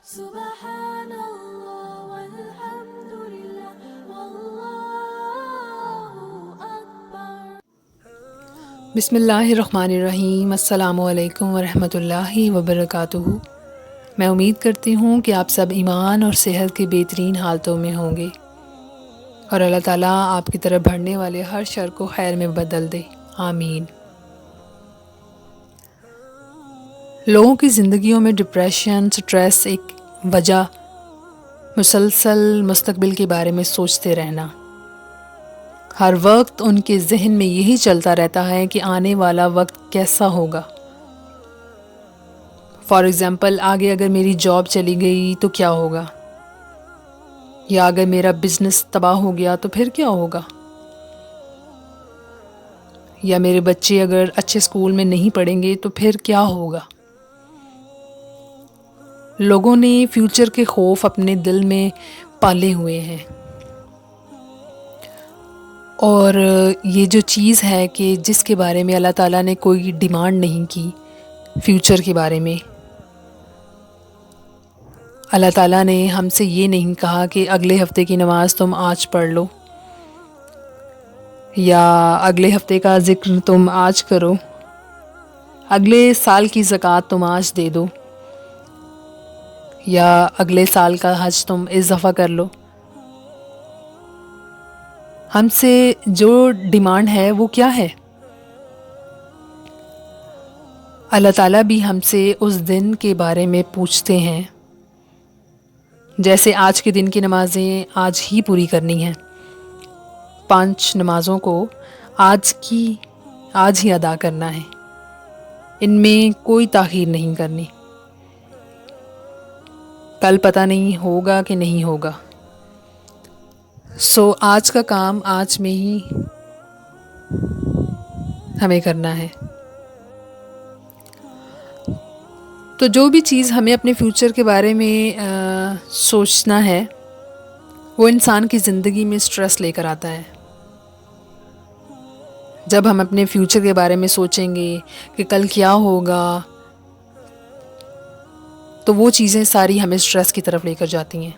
سبحان اللہ والحمد للہ واللہ اکبر۔ بسم اللہ الرحمن الرحیم۔ السلام علیکم ورحمۃ اللہ وبرکاتہ۔ میں امید کرتی ہوں کہ آپ سب ایمان اور صحت کے بہترین حالتوں میں ہوں گے اور اللہ تعالیٰ آپ کی طرف بڑھنے والے ہر شر کو خیر میں بدل دے، آمین۔ لوگوں کی زندگیوں میں ڈپریشن، سٹریس ایک وجہ مسلسل مستقبل کے بارے میں سوچتے رہنا۔ ہر وقت ان کے ذہن میں یہی چلتا رہتا ہے کہ آنے والا وقت کیسا ہوگا۔ فار ایگزامپل، آگے اگر میری جاب چلی گئی تو کیا ہوگا، یا اگر میرا بزنس تباہ ہو گیا تو پھر کیا ہوگا، یا میرے بچے اگر اچھے اسکول میں نہیں پڑھیں گے تو پھر کیا ہوگا۔ لوگوں نے فیوچر کے خوف اپنے دل میں پالے ہوئے ہیں، اور یہ جو چیز ہے کہ جس کے بارے میں اللہ تعالیٰ نے کوئی ڈیمانڈ نہیں کی، فیوچر کے بارے میں اللہ تعالیٰ نے ہم سے یہ نہیں کہا کہ اگلے ہفتے کی نماز تم آج پڑھ لو، یا اگلے ہفتے کا ذکر تم آج کرو، اگلے سال کی زکوٰۃ تم آج دے دو، یا اگلے سال کا حج تم اس دفعہ کر لو۔ ہم سے جو ڈیمانڈ ہے وہ کیا ہے؟ اللہ تعالیٰ بھی ہم سے اس دن کے بارے میں پوچھتے ہیں، جیسے آج کے دن کی نمازیں آج ہی پوری کرنی ہیں، 5 نمازوں کو آج ہی ادا کرنا ہے، ان میں کوئی تاخیر نہیں کرنی، کل پتہ نہیں ہوگا کہ نہیں ہوگا۔ سو آج کا کام آج میں ہی ہمیں کرنا ہے۔ تو جو بھی چیز ہمیں اپنے فیوچر کے بارے میں سوچنا ہے، وہ انسان کی زندگی میں سٹریس لے کر آتا ہے۔ جب ہم اپنے فیوچر کے بارے میں سوچیں گے کہ کل کیا ہوگا، تو وہ چیزیں ساری ہمیں سٹریس کی طرف لے کر جاتی ہیں۔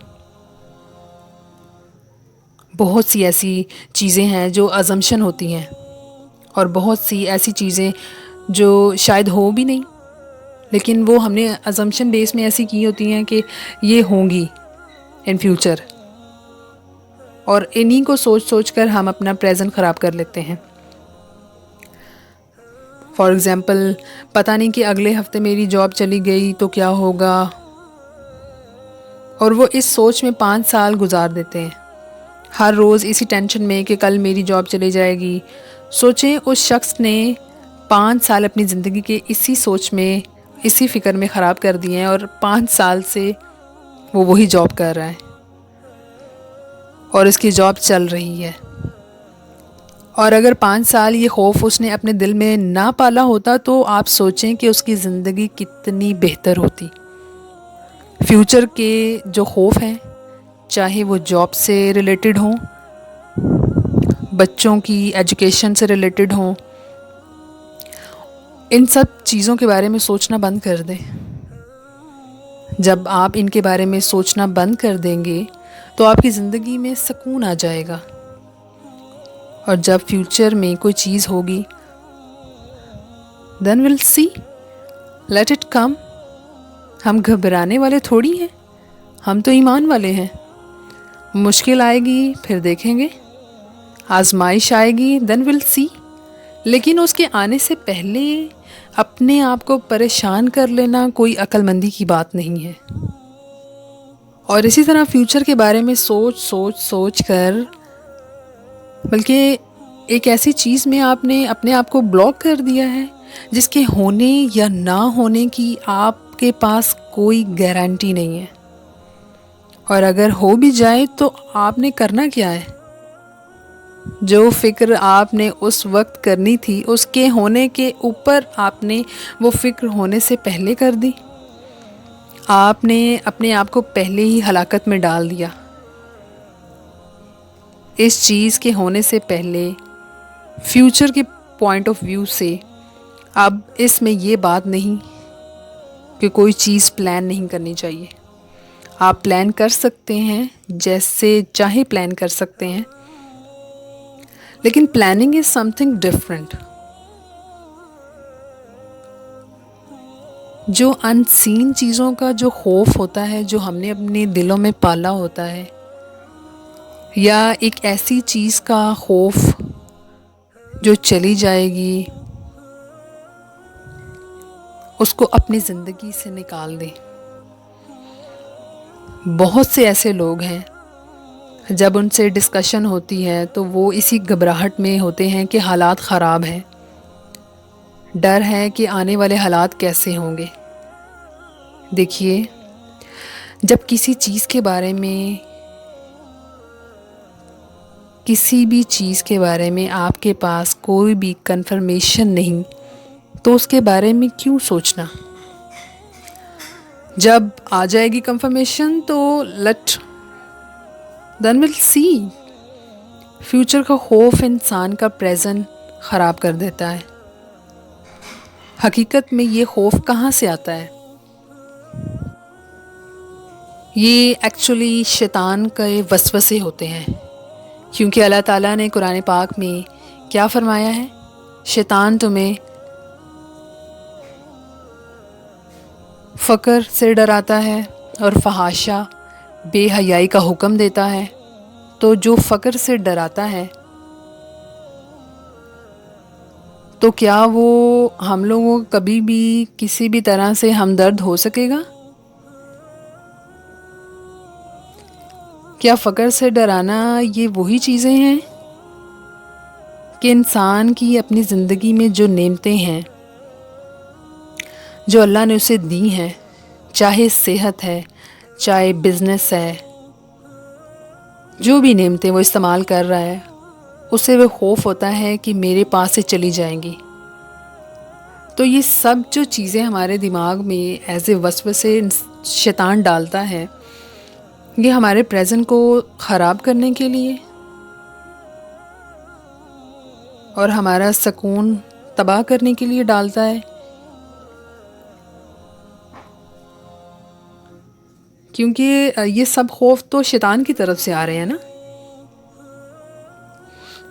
بہت سی ایسی چیزیں ہیں جو ازمپشن ہوتی ہیں، اور بہت سی ایسی چیزیں جو شاید ہو بھی نہیں، لیکن وہ ہم نے ازمپشن بیس میں ایسی کی ہوتی ہیں کہ یہ ہوں گی ان فیوچر، اور انہی کو سوچ کر ہم اپنا پریزنٹ خراب کر لیتے ہیں۔ فار ایگزامپل، پتہ نہیں کہ اگلے ہفتے میری جاب چلی گئی تو کیا ہوگا، اور وہ اس سوچ میں 5 سال گزار دیتے ہیں، ہر روز اسی ٹینشن میں کہ کل میری جاب چلی جائے گی۔ سوچیں، اس شخص نے 5 سال اپنی زندگی کے اسی سوچ میں، اسی فکر میں خراب کر دیے ہیں، اور 5 سال سے وہ وہی جاب کر رہا ہے، اور اس کی جاب چل رہی ہے۔ اور اگر 5 سال یہ خوف اس نے اپنے دل میں نہ پالا ہوتا تو آپ سوچیں کہ اس کی زندگی کتنی بہتر ہوتی۔ فیوچر کے جو خوف ہیں، چاہے وہ جاب سے ریلیٹڈ ہوں، بچوں کی ایجوکیشن سے ریلیٹڈ ہوں، ان سب چیزوں کے بارے میں سوچنا بند کر دیں۔ جب آپ ان کے بارے میں سوچنا بند کر دیں گے تو آپ کی زندگی میں سکون آ جائے گا، اور جب فیوچر میں کوئی چیز ہوگی then we'll see, let it come۔ ہم گھبرانے والے تھوڑی ہیں، ہم تو ایمان والے ہیں۔ مشکل آئے گی پھر دیکھیں گے، آزمائش آئے گی then we'll see، لیکن اس کے آنے سے پہلے اپنے آپ کو پریشان کر لینا کوئی عقل مندی کی بات نہیں ہے۔ اور اسی طرح فیوچر کے بارے میں سوچ کر، بلکہ ایک ایسی چیز میں آپ نے اپنے آپ کو بلاک کر دیا ہے جس کے ہونے یا نہ ہونے کی آپ کے پاس کوئی گارنٹی نہیں ہے، اور اگر ہو بھی جائے تو آپ نے کرنا کیا ہے؟ جو فکر آپ نے اس وقت کرنی تھی، اس کے ہونے کے اوپر آپ نے وہ فکر ہونے سے پہلے کر دی۔ آپ نے اپنے آپ کو پہلے ہی ہلاکت میں ڈال دیا۔ اس چیز کے ہونے سے پہلے فیوچر کے پوائنٹ آف ویو سے اب اس میں یہ بات نہیں کہ کوئی چیز پلان نہیں کرنی چاہیے، آپ پلان کر سکتے ہیں، جیسے چاہے پلان کر سکتے ہیں، لیکن planning is some thing different. جو ان سین چیزوں کا جو خوف ہوتا ہے، جو ہم نے اپنے دلوں میں پالا ہوتا ہے، یا ایک ایسی چیز کا خوف جو چلی جائے گی، اس کو اپنی زندگی سے نکال دیں. بہت سے ایسے لوگ ہیں جب ان سے ڈسکشن ہوتی ہے تو وہ اسی گھبراہٹ میں ہوتے ہیں کہ حالات خراب ہیں، ڈر ہے کہ آنے والے حالات کیسے ہوں گے. دیکھیے، جب کسی چیز کے بارے میں، کسی بھی چیز کے بارے میں آپ کے پاس کوئی بھی کنفرمیشن نہیں، تو اس کے بارے میں کیوں سوچنا؟ جب آ جائے گی کنفرمیشن تو دین ول سی. فیوچر کا خوف انسان کا پریزنٹ خراب کر دیتا ہے. حقیقت میں یہ خوف کہاں سے آتا ہے؟ یہ ایکچولی شیطان کے وسوسے ہوتے ہیں، کیونکہ اللہ تعالیٰ نے قرآن پاک میں کیا فرمایا ہے؟ شیطان تمہیں فقر سے ڈراتا ہے اور فحاشا بے حیائی کا حکم دیتا ہے. تو جو فقر سے ڈراتا ہے، تو کیا وہ ہم لوگوں کو کبھی بھی کسی بھی طرح سے ہمدرد ہو سکے گا؟ کیا فقر سے ڈرانا یہ وہی چیزیں ہیں کہ انسان کی اپنی زندگی میں جو نعمتیں ہیں، جو اللہ نے اسے دی ہیں، چاہے صحت ہے، چاہے بزنس ہے، جو بھی نعمتیں وہ استعمال کر رہا ہے، اسے وہ خوف ہوتا ہے کہ میرے پاس سے چلی جائیں گی. تو یہ سب جو چیزیں ہمارے دماغ میں ایز اے وسوسے شیطان ڈالتا ہے، یہ ہمارے پریزنٹ کو خراب کرنے کے لیے اور ہمارا سکون تباہ کرنے کے لیے ڈالتا ہے. کیونکہ یہ سب خوف تو شیطان کی طرف سے آ رہے ہیں نا،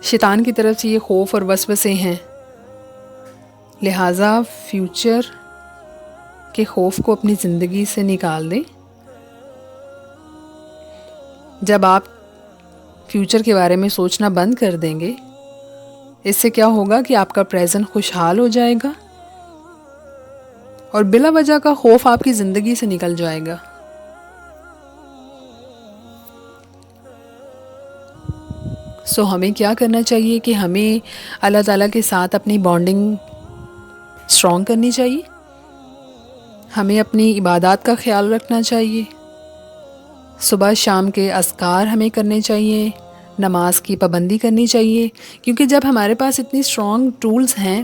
شیطان کی طرف سے یہ خوف اور وسوسے ہیں. لہٰذا فیوچر کے خوف کو اپنی زندگی سے نکال دیں. جب آپ فیوچر کے بارے میں سوچنا بند کر دیں گے، اس سے کیا ہوگا کہ آپ کا پریزنٹ خوشحال ہو جائے گا اور بلا وجہ کا خوف آپ کی زندگی سے نکل جائے گا. ہمیں کیا کرنا چاہیے کہ ہمیں اللہ تعالیٰ کے ساتھ اپنی بانڈنگ اسٹرانگ کرنی چاہیے. ہمیں اپنی عبادات کا خیال رکھنا چاہیے. صبح شام کے اذکار ہمیں کرنے چاہیے، نماز کی پابندی کرنی چاہیے. کیونکہ جب ہمارے پاس اتنی اسٹرانگ ٹولز ہیں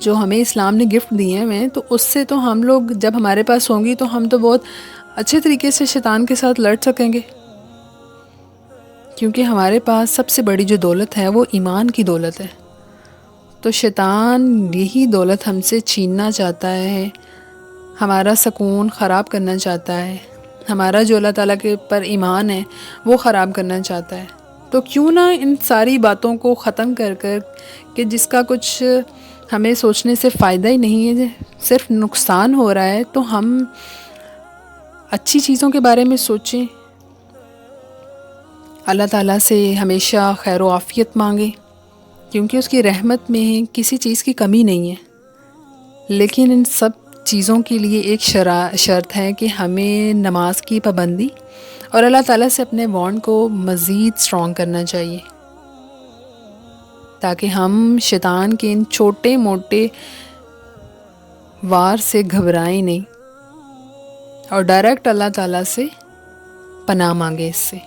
جو ہمیں اسلام نے گفٹ دیے ہیں، تو اس سے تو ہم لوگ جب ہمارے پاس ہوں گی تو ہم تو بہت اچھے طریقے سے شیطان کے ساتھ لڑ سکیں گے. کیونکہ ہمارے پاس سب سے بڑی جو دولت ہے وہ ایمان کی دولت ہے. تو شیطان یہی دولت ہم سے چھیننا چاہتا ہے، ہمارا سکون خراب کرنا چاہتا ہے، ہمارا جو اللہ تعالیٰ کے پر ایمان ہے وہ خراب کرنا چاہتا ہے. تو کیوں نہ ان ساری باتوں کو ختم کر کہ جس کا کچھ ہمیں سوچنے سے فائدہ ہی نہیں ہے، صرف نقصان ہو رہا ہے، تو ہم اچھی چیزوں کے بارے میں سوچیں. اللہ تعالیٰ سے ہمیشہ خیر و عافیت مانگیں، کیونکہ اس کی رحمت میں کسی چیز کی کمی نہیں ہے. لیکن ان سب چیزوں کے لیے ایک شرط ہے کہ ہمیں نماز کی پابندی اور اللہ تعالیٰ سے اپنے بانڈ کو مزید اسٹرانگ کرنا چاہیے، تاکہ ہم شیطان کے ان چھوٹے موٹے وار سے گھبرائیں نہیں اور ڈائریکٹ اللہ تعالیٰ سے پناہ مانگیں اس سے.